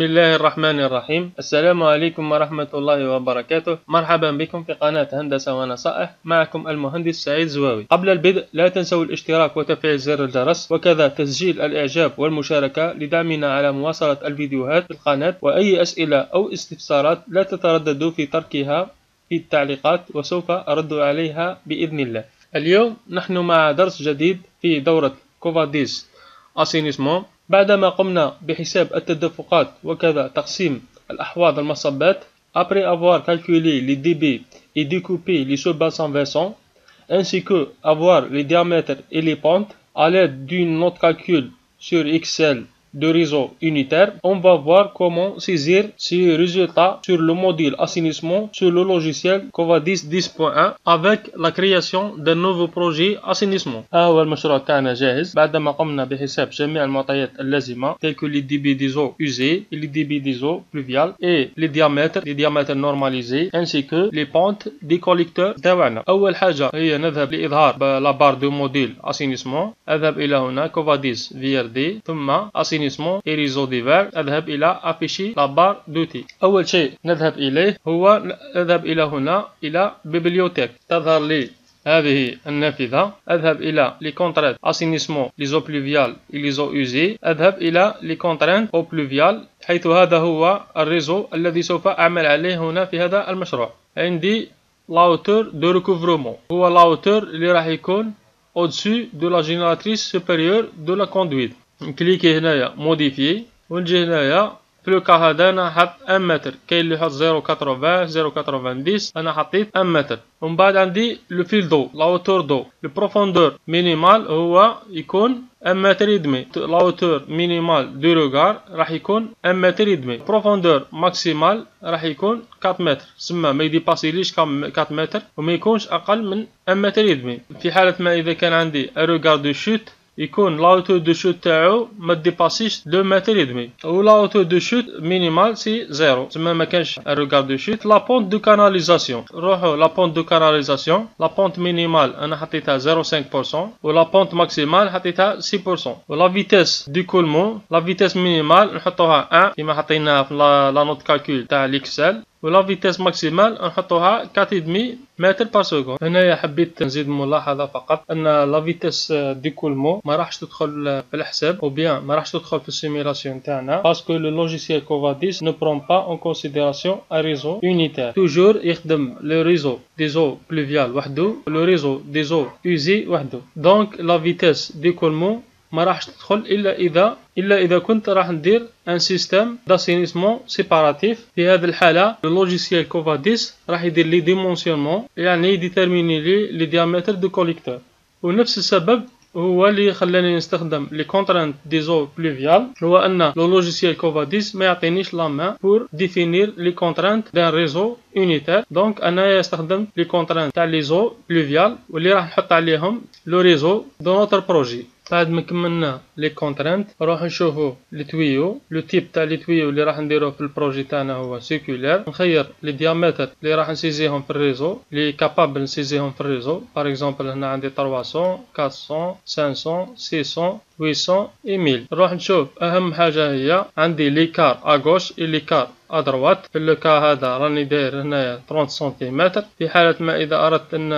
بسم الله الرحمن الرحيم. السلام عليكم ورحمة الله وبركاته. مرحبا بكم في قناة هندسة ونصائح، معكم المهندس سعيد زواوي. قبل البدء لا تنسوا الاشتراك وتفعيل زر الجرس، وكذا تسجيل الإعجاب والمشاركة لدعمنا على مواصلة الفيديوهات في القناة. وأي أسئلة أو استفسارات لا تترددوا في تركها في التعليقات وسوف أرد عليها بإذن الله. اليوم نحن مع درس جديد في دورة كوفاديس أسينيسمون. بعدما قمنا بحساب التدفقات وكذا تقسيم الأحواض المصبات après avoir calculé les débits et découpé les sous-bassins versants, ainsi que avoir les diamètres et les pentes à l'aide d'une note calcul sur Excel de réseau unitaire, on va voir comment saisir ces résultats sur le module assainissement sur le logiciel Covadis 10.1 avec la création d'un nouveau projet assainissement. هو المشروع تاعنا جاهز بعدما قمنا بحساب جميع المعطيات اللازمة tels que les débits des eaux usées et les débits des eaux pluviales et les diamètres normalisés ainsi que les pentes des collecteurs تاعنا. أول حاجة هي نذهب لإظهار la barre de module assainissement. أذهب إلى هنا Covadis VRD ثم et réseau divers. أذهب إلى afficher la barre d'outils. أول شيء نذهب إليه هو أذهب إلى هنا إلى bibliothèque. تظهر لي هذه النافذة. أذهب إلى les contraintes assainissement les eaux pluviales et les eaux usées. أذهب إلى les contraintes eaux pluviales حيث هذا هو الريزو الذي سوف أعمل عليه هنا في هذا المشروع. عندي la hauteur de recouvrement هو la hauteur اللي راح يكون au-dessus de la génératrice supérieure de la conduite. نكليكي هنايا موديفي ونجي هنايا في لوكا هذا انا حط 1 متر. كاين اللي يحط 0.80 0.90 انا حطيت 1 متر. ومن بعد عندي لو فيل دو لا هوتور دو. لو بروفوندور مينيمال هو يكون 1 متر ودمي. لا هوتور مينيمال دو روغار راح يكون 1 متر ودمي. بروفوندور ماكسيمال راح يكون 4 متر. سما ما يديباسيليش 4 متر وما يكونش اقل من 1 متر ودمي. في حالة ما اذا كان عندي روغار دو شوت يكون لا هوتور دو شوت تاعو ما ديباسيش 2 متر ودمي و لا هوتور دو شوت مينيمال سي 0 تما ما كانش روغار دو شوت. لا بونت دو كاناليزاسيون نروحو لا بونت دو كاناليزاسيون. لا بونت مينيمال انا حطيتها 0.5% ولا بونت ماكسيمال حطيتها 6% ولا فيتيس دو كولمون لا فيتيس مينيمال نحطوها 1 كيما حطيناها في لا نوت كالكول تاع ليكسل ولا فيتيس ماكسيمال نحطوها 4.5 متر بار سكوند. هنايا حبيت نزيد ملاحظة فقط ان لا فيتيس دي كولمون ما راحش تدخل في الحساب او بيان ما راحش تدخل في السيميلاسيون تاعنا باسكو لو لوجيسيال كوفاديس نو برون با اون كونسيديراسيون ا ريزو يونيتير. توجور يخدم لو ريزو دي زو بلوفيال وحده ولو ريزو دي زو اوزي وحده. دونك لا فيتيس دي كولمون ما راحش تدخل الا اذا كنت راح ندير ان سيستم داسينيسمون سيباراتيف. في هذه الحاله لو لوجيسيال كوفاديس راح يدير لي ديمونسيونمون يعني يديتيرميني لي ديامتر دو كوليكتور. ونفس السبب هو اللي خلاني نستخدم لي كونترانت دي زو بلوفيال هو ان لو لوجيسيال كوفاديس ما يعطينيش لا مان بور ديفينير لي كونترانت دان ريزو يونيتير. دونك انا استخدم لي كونترانت تاع لي زو بلوفيال واللي راح نحط عليهم لو ريزو دو نوتر بروجي. بعد ما كملنا لي كونترانت نروح نشوفو لي تويو. لو تيب تاع لي تويو اللي راح نديروه في البروجي تاعنا هو سيركولير. نخير لي ديامتر اللي راح نسيزيهم في الريزو اللي كابابل نسيزيهم في الريزو. باغ اكزومبل هنا عندي 300 400 500 600 800 et 1000. نروح نشوف اهم حاجه هي عندي ليكار اغوش اي ليكار ادروات. في اللوكا هذا راني داير هنايا 30 سنتيمتر. في حاله ما اذا اردت ان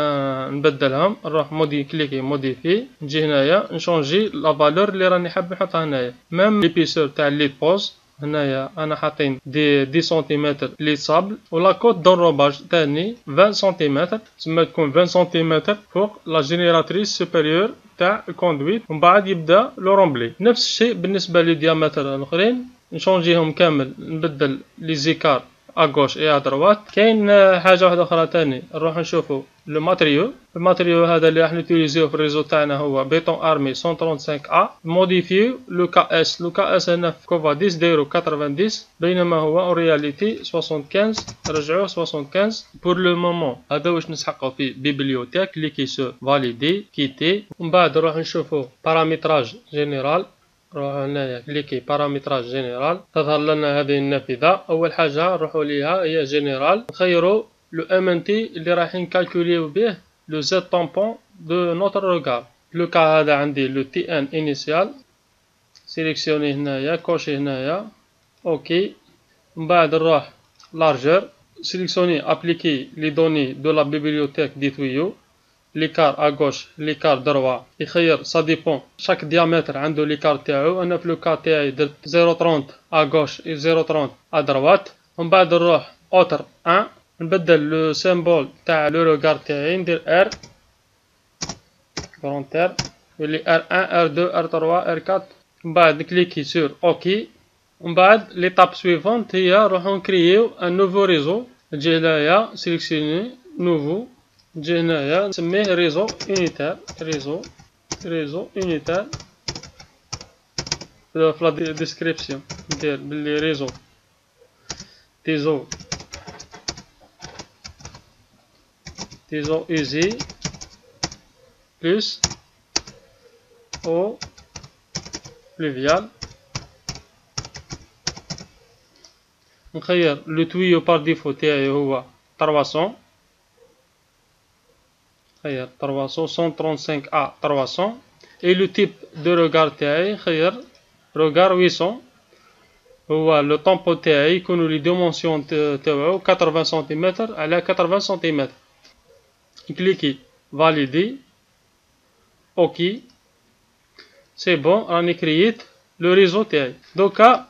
نبدلهم نروح كليكي موديفي نجي هنايا نشونجي لا فالور اللي راني حاب نحطها هنايا. ميم ليبيسور تاع ليد بوز هنايا انا حاطين دي 10 سنتيمتر لي صابل ولا كوت دونروباج تاني 20 سنتيمتر تسمى تكون 20 سنتيمتر فوق لا جينيراتريس سوبيريور تاع الكوندويت ومن بعد يبدا لو رومبلي. نفس الشيء بالنسبه لي ديامتر الاخرين نشونجيهم كامل نبدل لي زيكار اغوش اي ادروات. كاين حاجه واحده اخرى تاني نروح نشوفوا لو ماتريو. الماتريو هذا اللي راح نوتيليزيو في الريزو تاعنا هو بيتون ارمي 135 ا. موديفيو لو كا اس. لو كا اس هنا في كوفاديس دايرو 90 بينما هو اون رياليتي 75. رجعوه 75 بور لو مومون. هذا واش نسحقوا فيه بيبليوتيك كليكي سو فاليدي كيتي. ومن بعد نروح نشوفوا بارامتراج جينيرال. نروح هنايا كليكي بارامتراج جينيرال تظهر لنا هذه النافذه. اول حاجه نروحوا ليها هي جينيرال. نخيروا لو ام ان تي اللي رايحين نكالكوليو به لو زد طامبون دو نوتر روغار. لو كا هذا عندي لو تي ان انيسيال. سيليكسيوني هنايا كوشي هنايا اوكي. من بعد نروح largeur, sélectionner, appliquer les données de la bibliothèque des tuyaux, l'écart à gauche, l'écart droit, يخير ça dépend, chaque diamètre عنده l'écart تاعو. أنا في لوكا تاعي درت 0.30 à gauche et 0.30 à droite. ومن بعد نروح autre 1 نبدل لو سيمبول تاع لو روغار تاعي ندير R grand R يولي R1 R2 R3 R4. من بعد نكليكي sur OK. ومن بعد l'étape suivante هي نروحو نكرييو un nouveau réseau. نجي هنايا sélectionner nouveau, نجي هنايا نسميه réseau unitaire. réseau unitaire. في لا ديسكريبسيون ندير بلي réseau easy plus eau pluviale. نخير لو تويو بار ديفو تاعي هو 300. خير 300 135 A 300. et le type de regard تاعي خير regard 800. هو لو طومبو تاعي يكونوا لي دومونسيون تاعو 80 سنتيمتر على 80 سنتيمتر. كليكي فاليدي اوكي. سي بون راني كرييت لو ريزو تاعي. دوكا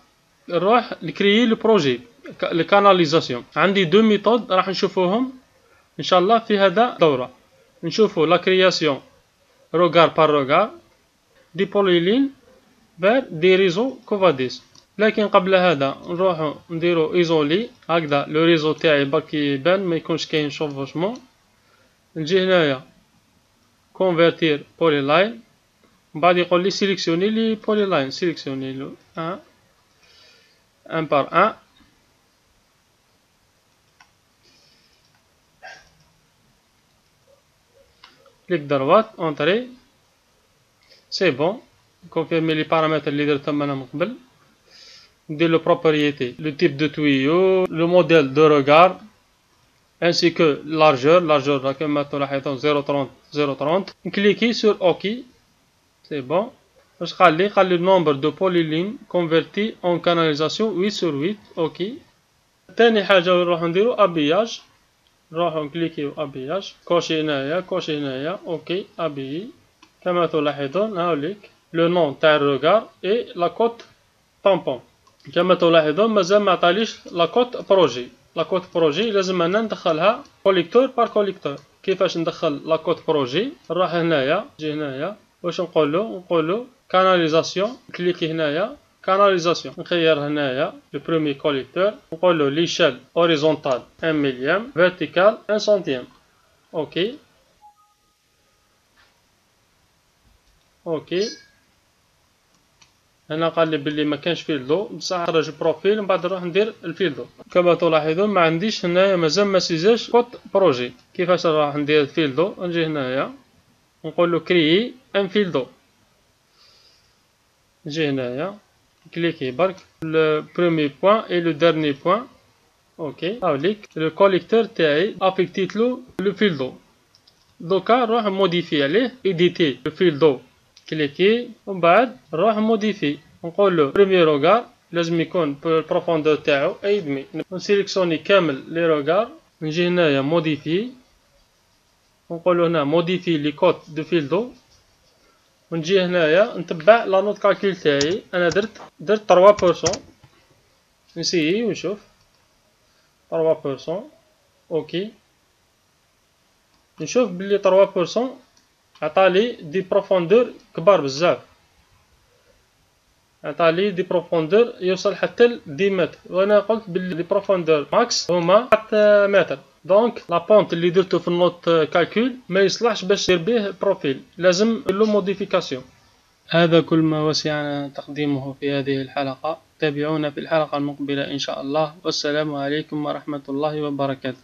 نروح نكريي لو بروجي الكاناليزاسيون. عندي دو ميثود راح نشوفوهم ان شاء الله في هذا الدورة. نشوفو لا كرياسيون روغار بار روغار دي بوليلين فير دي ريزو كوفاديس. لكن قبل هذا نروحو نديرو ايزولي هكذا لو ريزو تاعي برك يبان ما يكونش كاين شوفوشمون. نجي هنايا كونفرتير بولي لاين. من بعد يقول لي سيليكسيوني لي بولي لاين. سيليكسيوني لو ان بار ان. كليك دروات اونتري. سي بون كونفيرمي لي بارامتر اللي درتهم انا من قبل. ندير لو بروبريتي لو تيب دو تويو لو موديل دو روغار ainsi que largeur كما تلاحظون 0.30 نكليكي sur OK. c'est bon. واش قال لي nombre de polylines converti en canalisation 8/8. OK. ثاني حاجه نروح نديرو ابياج. نروحو نكليكيو ابياج. كوشي هنايا OK ابي. كما تلاحظون هاوليك لو نون تاع الروغار اي لا كوت طامبون. كما تلاحظون مازال ما عطاليش لا كوت بروجي. لاكوت بروجي لازم انا ندخلها كوليكتور بار كوليكتور. كيفاش ندخل لاكوت بروجي؟ نروح هنايا نجي هنايا واش نقولو كاناليزاسيون. كليكي هنايا كاناليزاسيون. نخير هنايا لو بروميي كوليكتور. نقولو ليشيل اوريزونتال 1 مليام فيرتيكال 1 سنتيم. اوكي هنا قال لي بلي ما كانش فيلدو بصح خرج بروفيل. من بعد نروح ندير الفيلدو. كما تلاحظون ما عنديش هنايا مازال ما سيزاش كود بروجي. كيفاش راح ندير الفيلدو؟ نجي هنايا نقول له كريي ان فيلدو. نجي هنايا كليكي برك لو بروميي بوين اي لو ديرني بوين. اوكي هاوليك لو كوليكتور تاعي افيكتيتلو لو فيلدو. دوكا نروح موديفي عليه ايديتي لو فيلدو. كليكي ومن بعد نروح موديفي. نقول له بريمي روغار لازم يكون البروفوندور تاعو 1,5. نسيليكسيوني كامل لي روغار. نجي هنايا موديفي. نقول له هنا موديفي لي كوت دو فيلدو. ونجي هنايا نتبع لا نوت كالكول تاعي. انا درت 3%. نسيي ونشوف 3%. اوكي نشوف بلي 3% عطالي دي بروفوندور كبار بزاف. عطالي دي بروفوندور يوصل حتى ل 10 متر. وانا قلت بلي دي بروفوندور ماكس هما حتى متر. دونك لابونت اللي درتو في النوت كالكول ما يصلحش باش دير به بروفيل. لازم له موديفيكاسيون. هذا كل ما وسعنا تقديمه في هذه الحلقة. تابعونا في الحلقة المقبلة إن شاء الله. والسلام عليكم ورحمة الله وبركاته.